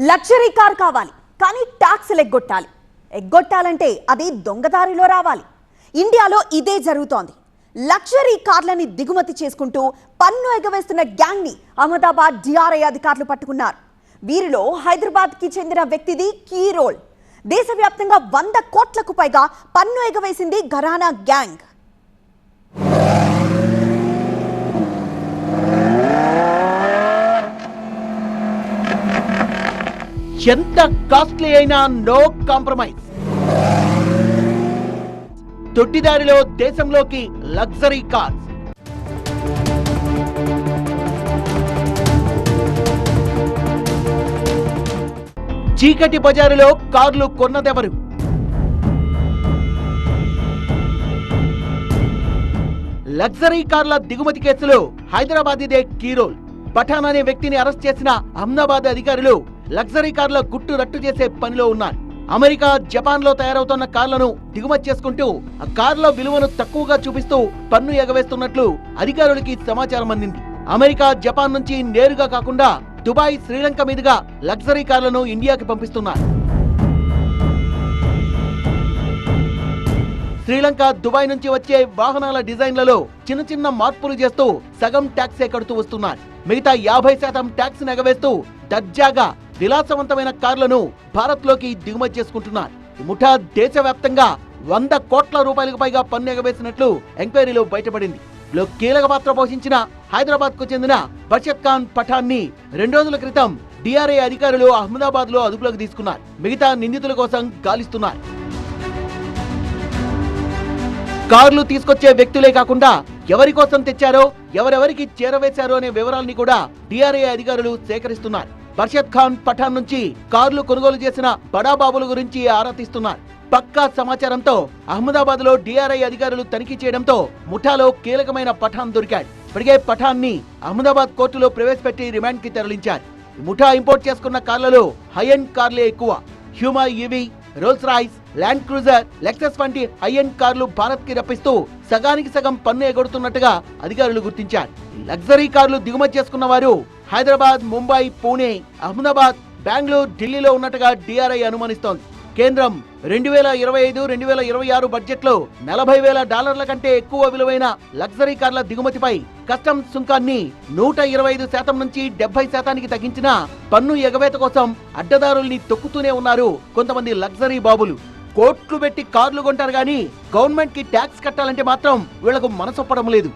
Luxury car కావాలి కానీ ట్యాక్స్లు ఎగ్గొట్టాలంటే అది దొంగదారిలో రావాలి. ఇండియాలో ఇదే జరుగుతోంది. లగ్జరీ కార్లని దిగుమతి చేసుకుంటూ పన్ను ఎగవేస్తున్న గ్యాంగ్ ని అహ్మదాబాద్ డిఆర్ఐ అధికారులు పట్టుకున్నారు. వీరిలో హైదరాబాద్ కి చెందిన వ్యక్తిది కీ రోల్. దేశవ్యాప్తంగా 100 కోట్లకు పైగా పన్ను ఎగవేసింది ఘరానా గ్యాంగ్. ఎంత కాస్ట్లీ అయినా నో కాంప్రమైజ్. తొట్టిదారిలో దేశంలోకి లగ్జరీ కార్స్. చీకటి బజారులో కార్లు కొన్నదెవరు? లగ్జరీ కార్ల దిగుమతి కేసులో హైదరాబాద్ ఇదే కీరోల్. పఠాన్ అనే వ్యక్తిని అరెస్ట్ చేసిన అహ్మదాబాద్ అధికారులు లగ్జరీ కార్ల గుట్టు రట్టు చేసే పనిలో ఉన్నారు. అమెరికా, జపాన్ లో తయారవుతున్న కార్లను దిగుమతి చేసుకుంటూ ఆ కార్ల విలువను తక్కువగా చూపిస్తూ పన్ను ఎగవేస్తున్నట్లు అధికారులకి సమాచారం అందింది. అమెరికా, జపాన్ నుంచి నేరుగా కాకుండా దుబాయ్, శ్రీలంక మీదుగా లగ్జరీ కార్లను ఇండియాకి పంపిస్తున్నారు. శ్రీలంక, దుబాయ్ నుంచి వచ్చే వాహనాల డిజైన్లలో చిన్న చిన్న మార్పులు చేస్తూ సగం ట్యాక్సే కడుతూ వస్తున్నారు. మిగతా 50% ట్యాక్స్ ఎగవేస్తూ దర్జాగా విలాసవంతమైన కార్లను భారత్ లోకి దిగుమతి చేసుకుంటున్నారు. ఈ ముఠా దేశవ్యాప్తంగా 100 కోట్ల రూపాయలకు పైగా పన్ను ఎగవేసినట్లు ఎంక్వైరీలో బయటపడింది. లో కీలక పాత్ర పోషించిన హైదరాబాద్ కు చెందిన బర్షద్ ఖాన్ పఠాన్ ని 2 రోజుల క్రితం డిఆర్ఐ అధికారులు అహ్మదాబాద్ లో అదుపులోకి తీసుకున్నారు. మిగతా నిందితుల కోసం గాలిస్తున్నారు. కార్లు తీసుకొచ్చే వ్యక్తులే కాకుండా ఎవరి కోసం తెచ్చారో, ఎవరెవరికి చేరవేశారో అనే వివరాల్ని కూడా డిఆర్ఐ అధికారులు సేకరిస్తున్నారు. బర్షద్ ఖాన్ పఠాన్ నుంచి కార్లు కొనుగోలు చేసిన బడాబాబుల గురించి ఆరా తీస్తున్నారు. పక్కా సమాచారంతో అహ్మదాబాద్ లో డిఆర్ఐ అధికారులు తనిఖీ చేయడంతో ముఠాలో కీలకమైన పఠాన్ దొరికాడు. ఇప్పటికే పఠాన్ ని అహ్మదాబాద్ కోర్టులో ప్రవేశపెట్టి రిమాండ్ కి తరలించారు. ముఠా ఇంపోర్ట్ చేసుకున్న కార్లలో హై ఎండ్ కార్లే ఎక్కువ. Hummer EV, Rolls Royce, Land Cruiser, Lexus వంటి హై ఎండ్ కార్లు భారత్ కి రప్పిస్తూ సగానికి సగం పన్ను ఎగొడుతున్నట్టుగా అధికారులు గుర్తించారు. లగ్జరీ కార్లు దిగుమతి చేసుకున్న వారు హైదరాబాద్, ముంబై, పూణే, అహ్మదాబాద్, బెంగళూరు, ఢిల్లీలో ఉన్నట్టుగా డిఆర్ఐ అనుమానిస్తోంది. కేంద్రం 2025-2026 బడ్జెట్ లో $40,000 కంటే ఎక్కువ విలువైన లగ్జరీ కార్ల దిగుమతిపై కస్టమ్స్ సుంకాన్ని 125% నుంచి 70% తగ్గించిన పన్ను ఎగవేత కోసం అడ్డదారుల్ని తొక్కుతూనే ఉన్నారు కొంతమంది లగ్జరీ బాబులు. కోట్లు పెట్టి కార్లు కొంటారు గానీ గవర్నమెంట్ కి ట్యాక్స్ కట్టాలంటే మాత్రం వీళ్లకు మనసొప్పడం లేదు.